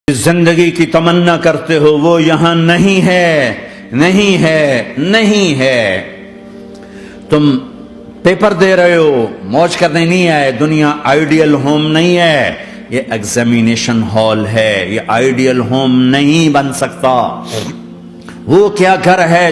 زندگی کی تمنا کرتے ہو وہ یہاں نہیں ہے، نہیں ہے، نہیں ہے۔ تم پیپر دے رہے ہو، موج کرنے نہیں آئے۔ دنیا آئیڈیل ہوم نہیں ہے، یہ ایگزامینیشن ہال ہے، یہ آئیڈیل ہوم نہیں بن سکتا۔ وہ کیا گھر ہے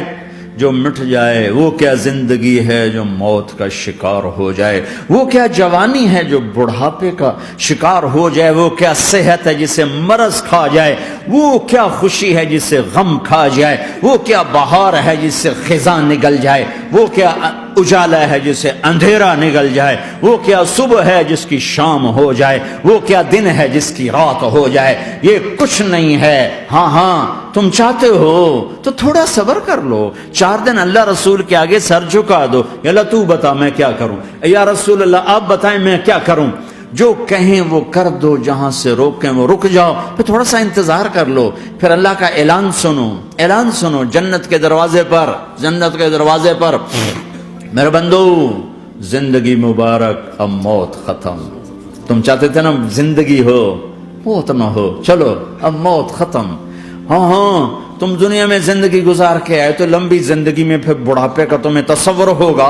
جو مٹ جائے، وہ کیا زندگی ہے جو موت کا شکار ہو جائے، وہ کیا جوانی ہے جو بڑھاپے کا شکار ہو جائے، وہ کیا صحت ہے جسے مرض کھا جائے، وہ کیا خوشی ہے جسے غم کھا جائے، وہ کیا بہار ہے جس سے خزاں نگل جائے، وہ کیا اجالا ہے جسے اندھیرا نگل جائے، وہ کیا صبح ہے جس کی شام ہو جائے، وہ کیا دن ہے جس کی رات ہو جائے۔ یہ کچھ نہیں ہے۔ ہاں تم چاہتے ہو تو تھوڑا صبر کر لو، 4 دن اللہ رسول کے آگے سر جھکا دو، یا اللہ تو بتا میں کیا کروں، یا رسول اللہ آپ بتائیں میں کیا کروں۔ جو کہیں وہ کر دو، جہاں سے روکیں وہ رک جاؤ، پھر تھوڑا سا انتظار کر لو، پھر اللہ کا اعلان سنو، اعلان سنو جنت کے دروازے پر، جنت کے دروازے پر، میرے بندو زندگی مبارک، اب موت ختم۔ تم چاہتے تھے نا زندگی ہو، موت نہ ہو، چلو اب موت ختم۔ ہاں تم دنیا میں زندگی گزار کے آئے تو لمبی زندگی میں پھر بڑھاپے کا تمہیں تصور ہوگا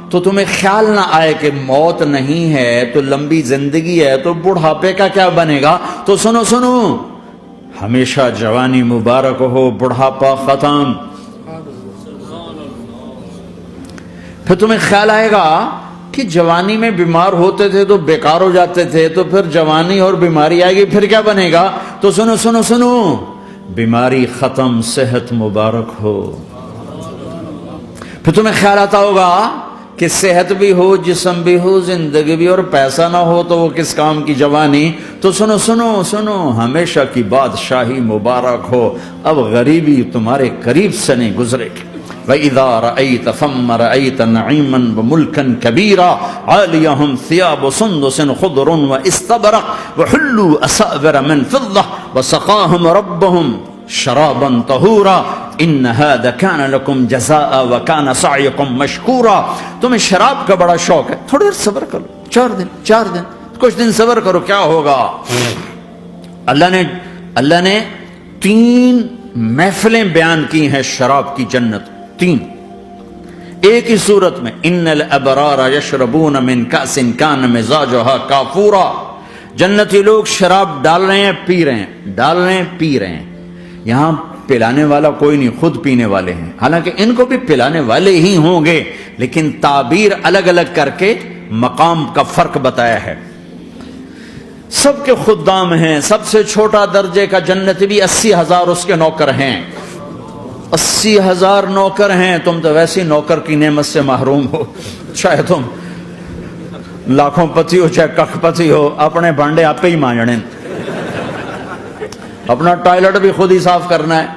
تو تمہیں خیال نہ آئے کہ موت نہیں ہے تو لمبی زندگی ہے تو بڑھاپے کا کیا بنے گا۔ تو سنو سنو، ہمیشہ جوانی مبارک ہو، بڑھاپا ختم۔ پھر تمہیں خیال آئے گا کہ جوانی میں بیمار ہوتے تھے تو بیکار ہو جاتے تھے، تو پھر جوانی اور بیماری آئے گی پھر کیا بنے گا۔ تو سنو سنو سنو، بیماری ختم، صحت مبارک ہو۔ پھر تمہیں خیال آتا ہوگا کہ صحت بھی ہو، جسم بھی ہو، زندگی بھی، اور پیسہ نہ ہو تو وہ کس کام کی جوانی۔ تو سنو سنو سنو، ہمیشہ کی بادشاہی مبارک ہو، اب غریبی تمہارے قریب سے نہیں گزرے گی۔ وَإِذَا رَأَيْتَ ثَمَّ رَأَيْتَ نَعِيمًا وَمُلْكًا كَبِيرًا عَالِيَهُمْ ثِيَابُ سُنْدُسٍ خُضْرٌ وَإِسْتَبْرَقٍ وَحُلُّوا أَسَاوِرَ مِنْ فِضَّةٍ وَسَقَاهُمْ رَبُّهُمْ شَرَابًا طَهُورًا إِنَّ هَذَا كَانَ لَكُمْ جَزَاءً وَكَانَ سَعْيُكُمْ مَشْكُورًا۔ تمہیں شراب کا بڑا شوق ہے، تھوڑی دیر صبر کرو، 4 دن کچھ دن صبر کرو، کیا ہوگا۔ اللہ نے 3 محفلیں بیان کی ہیں شراب کی جنت، 3 ایک ہی صورت میں۔ ان الابرار یشربون من کأس کان مزاجها کافورا۔ جنتی لوگ شراب ڈال رہے ہیں، پی رہے ہیں، ڈال رہے ہیں، پی رہے ہیں۔ یہاں پلانے والا کوئی نہیں، خود پینے والے ہیں، حالانکہ ان کو بھی پلانے والے ہی ہوں گے، لیکن تعبیر الگ الگ کر کے مقام کا فرق بتایا ہے۔ سب کے خدام ہیں، سب سے چھوٹا درجے کا جنتی بھی 80,000 اس کے نوکر ہیں، 80,000 نوکر ہیں۔ تم تو ویسی نوکر کی نعمت سے محروم ہو، چاہے تم لاکھوں پتی ہو چاہے ککھ پتی ہو، اپنے بانڈے آپ پہ ہی مانجنے، اپنا ٹوائلٹ بھی خود ہی صاف کرنا ہے۔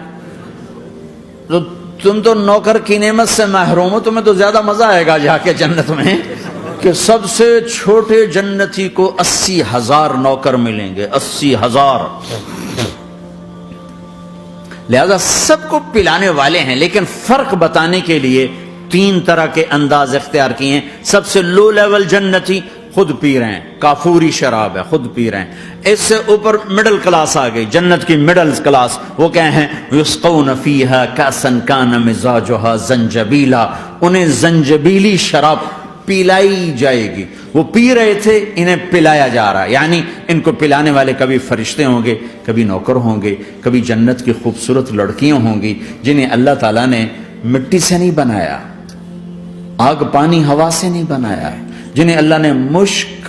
تو تم تو نوکر کی نعمت سے محروم ہو۔ تمہیں تو زیادہ مزہ آئے گا جا کے جنت میں کہ سب سے چھوٹے جنتی کو 80,000 نوکر ملیں گے، 80,000۔ لہذا سب کو پلانے والے ہیں، لیکن فرق بتانے کے لیے 3 طرح کے انداز اختیار کیے ہیں۔ سب سے لو لیول جنتی خود پی رہے ہیں، کافوری شراب ہے، خود پی رہے ہیں۔ اس سے اوپر مڈل کلاس آ گئی، جنت کی مڈل کلاس، وہ کہیں ہیں یسقون فیہا کأسا کان مزاجها زنجبیلا۔ انہیں زنجبیلی شراب پلائی جائے گی۔ وہ پی رہے تھے، انہیں پلایا جا رہا ہے، یعنی ان کو پلانے والے کبھی فرشتے ہوں گے، کبھی نوکر ہوں گے، کبھی جنت کی خوبصورت لڑکیاں ہوں گی جنہیں اللہ تعالیٰ نے مٹی سے نہیں بنایا، آگ پانی ہوا سے نہیں بنایا، جنہیں اللہ نے مشک،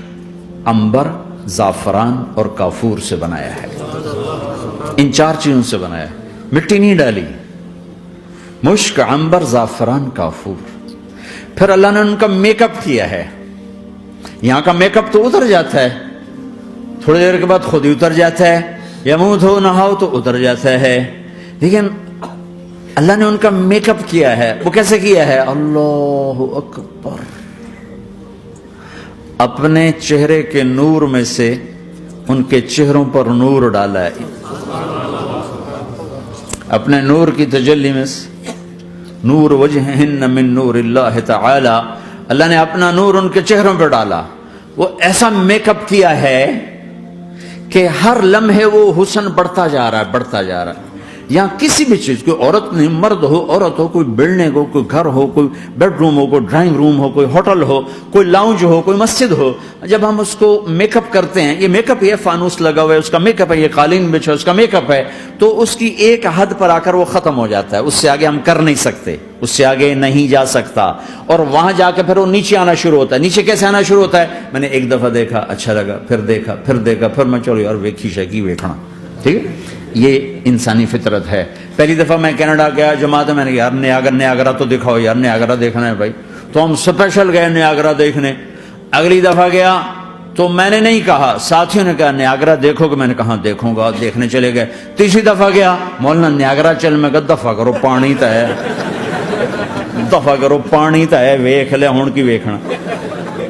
عنبر، زعفران اور کافور سے بنایا ہے۔ ان 4 چیزوں سے بنایا ہے، مٹی نہیں ڈالی، مشک، عنبر، زعفران، کافور۔ پھر اللہ نے ان کا میک اپ کیا ہے۔ یہاں کا میک اپ تو اتر جاتا ہے، تھوڑی دیر کے بعد خود ہی اتر جاتا ہے، یا منہ دھو نہاؤ تو اتر جاتا ہے، لیکن اللہ نے ان کا میک اپ کیا ہے۔ وہ کیسے کیا ہے؟ اللہ اکبر، اپنے چہرے کے نور میں سے ان کے چہروں پر نور ڈالا ہے، اپنے نور کی تجلی میں سے، نور وجہہن من نور اللہ تعالی، اللہ نے اپنا نور ان کے چہروں پر ڈالا۔ وہ ایسا میک اپ کیا ہے کہ ہر لمحے وہ حسن بڑھتا جا رہا ہے، بڑھتا جا رہا ہے. یہاں کسی بھی چیز، کوئی عورت نہیں، مرد ہو، عورت ہو، کوئی بلڈنگ ہو، کوئی گھر ہو، کوئی بیڈ روم ہو، کوئی ڈرائنگ روم ہو، کوئی ہوٹل ہو، کوئی لاؤنج ہو، کوئی مسجد ہو، جب ہم اس کو میک اپ کرتے ہیں، یہ میک اپ، یہ فانوس لگا ہوا ہے اس کا میک اپ ہے، یہ قالین بچھا اس کا میک اپ ہے، تو اس کی ایک حد پر آ کر وہ ختم ہو جاتا ہے، اس سے آگے ہم کر نہیں سکتے، اس سے آگے نہیں جا سکتا، اور وہاں جا کے پھر وہ نیچے آنا شروع ہوتا ہے. نیچے کیسے آنا شروع ہوتا ہے؟ میں نے ایک دفعہ دیکھا، اچھا لگا، پھر دیکھا، پھر دیکھا، پھر میں چلو یار ویکھی شیکی ویکھنا. ٹھیک ہے، یہ انسانی فطرت ہے. پہلی دفعہ میں کینیڈا گیا جماعت میں نے یار نیاگرا تو دکھاؤ یار، نیاگرا دیکھنا ہے بھائی، تو ہم اسپیشل گئے نیاگرا دیکھنے. اگلی دفعہ گیا تو میں نے نہیں کہا، ساتھیوں نے کہا نیاگرا دیکھو گے، میں نے کہا دیکھوں گا، دیکھنے چلے گئے. تیسری دفعہ گیا، مولانا نیاگرا چل، میں کہا دفعہ کرو پانی تا ہے، دفعہ کرو پانی تا ہے، ویکھ لے ہون کی ویکھنا.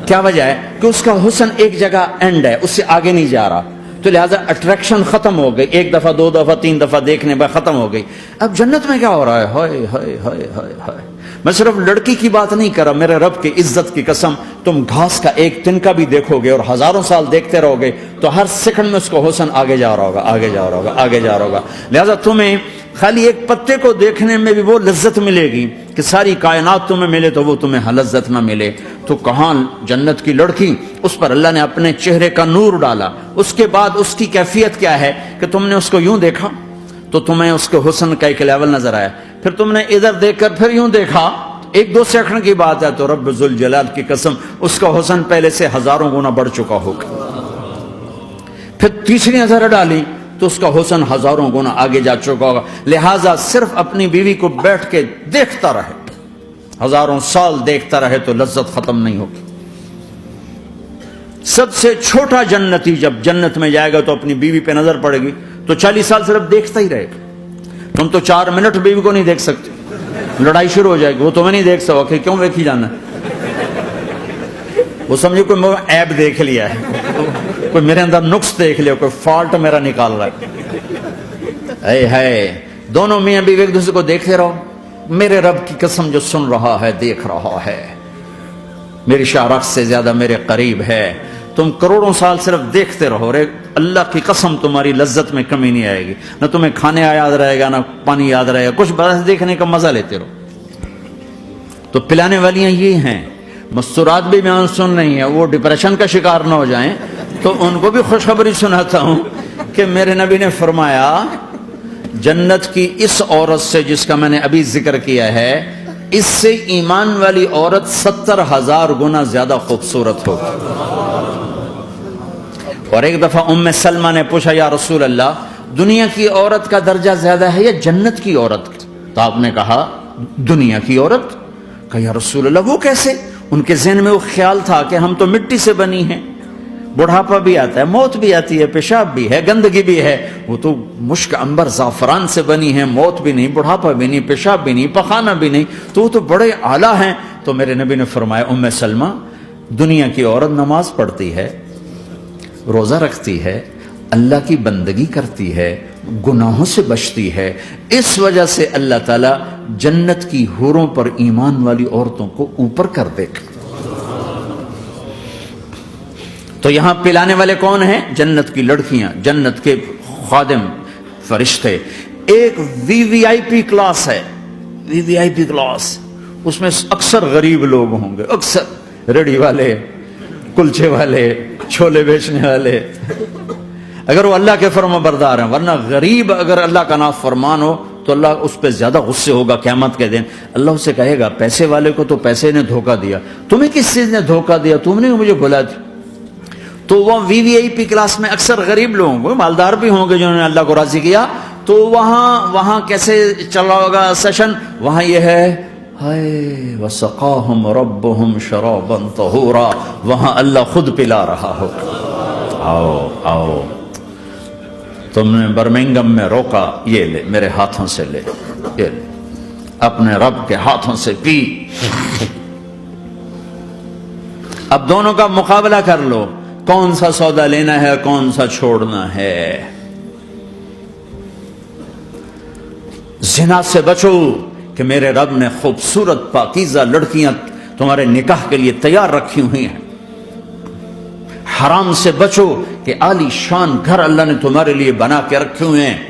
کیا وجہ ہے؟ کہ اس کا حسن ایک جگہ اینڈ ہے، اس سے آگے نہیں جا رہا، تو لہذا اٹریکشن ختم ہو گئی. ایک دفعہ، دو دفعہ، تین دفعہ دیکھنے بعد ختم ہو گئی. اب جنت میں کیا ہو رہا ہے؟ ہائے ہائے ہائے ہائے ہائے. میں صرف لڑکی کی بات نہیں کر رہا، میرے رب کی عزت کی قسم، تم گھاس کا ایک تنکا بھی دیکھو گے اور ہزاروں سال دیکھتے رہو گے تو ہر سیکنڈ میں اس کو حسن آگے جا رہا ہوگا، آگے جا رہا ہوگا، آگے جا رہا ہوگا. لہذا تمہیں خالی ایک پتے کو دیکھنے میں بھی وہ لذت ملے گی کہ ساری کائنات تمہیں ملے تو وہ تمہیں لذت نہ ملے. تو کہاں جنت کی لڑکی، اس پر اللہ نے اپنے چہرے کا نور ڈالا. اس کے بعد اس کی کیفیت کیا ہے کہ تم نے اس کو یوں دیکھا تو تمہیں اس کے حسن کا ایک لیول نظر آیا، پھر تم نے ادھر دیکھ کر پھر یوں دیکھا، ایک دو سیکنڈ کی بات ہے، تو رب ذوالجلال کی قسم اس کا حسن پہلے سے ہزاروں گنا بڑھ چکا ہوگا. پھر تیسری نظر ڈالی تو اس کا حسن ہزاروں گنا آگے جا چکا ہوگا. لہٰذا صرف اپنی بیوی کو بیٹھ کے دیکھتا رہے، ہزاروں سال دیکھتا رہے تو لذت ختم نہیں ہوگی. سب سے چھوٹا جنتی جب جنت میں جائے گا تو اپنی بیوی پہ نظر پڑے گی تو 40 سال صرف دیکھتا ہی رہے گا. تم تو 4 منٹ بیوی کو نہیں دیکھ سکتے، لڑائی شروع ہو جائے گی. وہ تمہیں نہیں دیکھ سکا کہ کیوں دیکھی جانا، وہ سمجھو کوئی میں عیب دیکھ لیا ہے، کوئی میرے اندر نقص دیکھ لیا، کوئی فالٹ میرا نکال رہا ہے. اے ہے دونوں میاں بیوی ایک دوسرے کو دیکھتے رہو. میرے رب کی قسم جو سن رہا ہے، دیکھ رہا ہے، میری شارخ سے زیادہ میرے قریب ہے. تم کروڑوں سال صرف دیکھتے رہو، رے اللہ کی قسم تمہاری لذت میں کمی نہیں آئے گی، نہ تمہیں کھانے یاد رہے گا، نہ پانی یاد رہے گا، کچھ بس دیکھنے کا مزہ لیتے رہو. تو پلانے والیاں یہ ہیں. مستورات بھی بیان سن رہی ہیں، وہ ڈپریشن کا شکار نہ ہو جائیں، تو ان کو بھی خوشخبری سناتا ہوں کہ میرے نبی نے فرمایا جنت کی اس عورت سے جس کا میں نے ابھی ذکر کیا ہے، اس سے ایمان والی عورت 70,000 گنا زیادہ خوبصورت ہوگی. اور ایک دفعہ ام سلمہ نے پوچھا یا رسول اللہ، دنیا کی عورت کا درجہ زیادہ ہے یا جنت کی عورت؟ تو آپ نے کہا دنیا کی عورت. کہا یا رسول اللہ وہ کیسے؟ ان کے ذہن میں وہ خیال تھا کہ ہم تو مٹی سے بنی ہیں، بڑھاپا بھی آتا ہے، موت بھی آتی ہے، پیشاب بھی ہے، گندگی بھی ہے. وہ تو مشک عنبر زعفران سے بنی ہیں، موت بھی نہیں، بڑھاپا بھی نہیں، پیشاب بھی نہیں، پخانہ بھی نہیں، تو وہ تو بڑے اعلیٰ ہیں. تو میرے نبی نے فرمایا ام سلمہ، دنیا کی عورت نماز پڑھتی ہے، روزہ رکھتی ہے، اللہ کی بندگی کرتی ہے، گناہوں سے بچتی ہے، اس وجہ سے اللہ تعالیٰ جنت کی حوروں پر ایمان والی عورتوں کو اوپر کر دے گا. تو یہاں پلانے والے کون ہیں؟ جنت کی لڑکیاں، جنت کے خادم فرشتے. ایک وی وی آئی پی کلاس ہے، وی وی آئی پی کلاس، اس میں اکثر غریب لوگ ہوں گے، اکثر ریڑھی والے، کلچے والے، چھولے بیچنے والے، اگر وہ اللہ کے فرما بردار ہیں. ورنہ غریب اگر اللہ کا نافرمان ہو تو اللہ اس پہ زیادہ غصے ہوگا قیامت کے دن. اللہ اسے کہے گا پیسے والے کو تو پیسے نے دھوکہ دیا، تمہیں کس چیز نے دھوکہ دیا؟ تم نے مجھے بلا دی. تو وہ وی وی آئی پی کلاس میں اکثر غریب لوگ ہوں گے، مالدار بھی ہوں گے جنہوں نے اللہ کو راضی کیا. تو وہاں کیسے چلا ہوگا سیشن؟ وہاں یہ ہے ہائے وسقاہم ربہم شرابا طہورا، وہاں اللہ خود پلا رہا ہو. آؤ آؤ، تم نے برمنگم میں روکا، یہ لے میرے ہاتھوں سے لے، یہ لے اپنے رب کے ہاتھوں سے پی. اب دونوں کا مقابلہ کر لو، کون سا سودا لینا ہے، کون سا چھوڑنا ہے. زنا سے بچو کہ میرے رب نے خوبصورت پاکیزہ لڑکیاں تمہارے نکاح کے لیے تیار رکھی ہوئی ہیں. حرام سے بچو کہ عالی شان گھر اللہ نے تمہارے لیے بنا کے رکھے ہوئے ہیں،